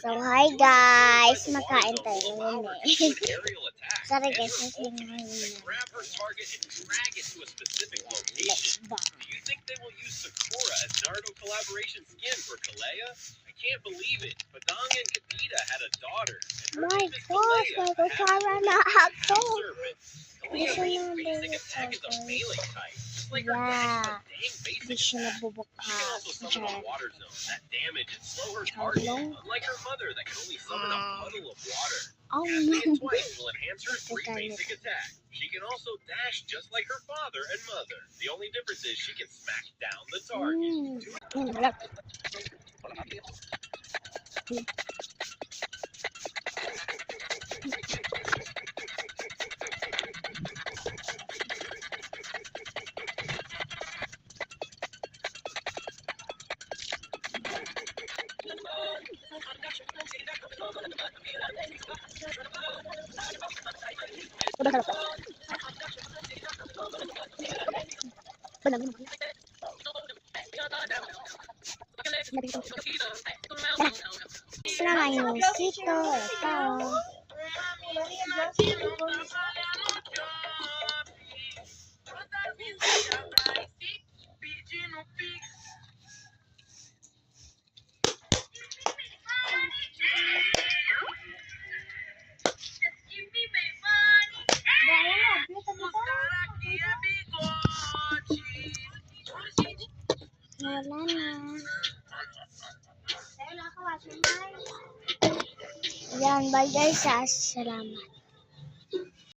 So, hi guys! Makain tayo ngayon eh. Sorry guys, kasi ngayon grab her target and drag it to a specific location. Do you think they will use Sakura as Naruto collaboration skin for Kalea? I can't believe it. Padang and Kapita had a daughter. And her my name is gosh, Kalea, may the kusara na ako. serpent. Kalea's basic attack is a melee type. Just like her dad, she's a dang Hindi basic siya attack. nabubuka. She can also summon a water zone. That damage and slow her target. Unlike her mother that can only summon a puddle of water. Oh Casting no. it twice will enhance her 3 basic attack. She can also dash just like her father and mother. The only difference is she can smack down the target. Ito naman yung sito. Ito. Wala na. Yan, bye guys. Salamat.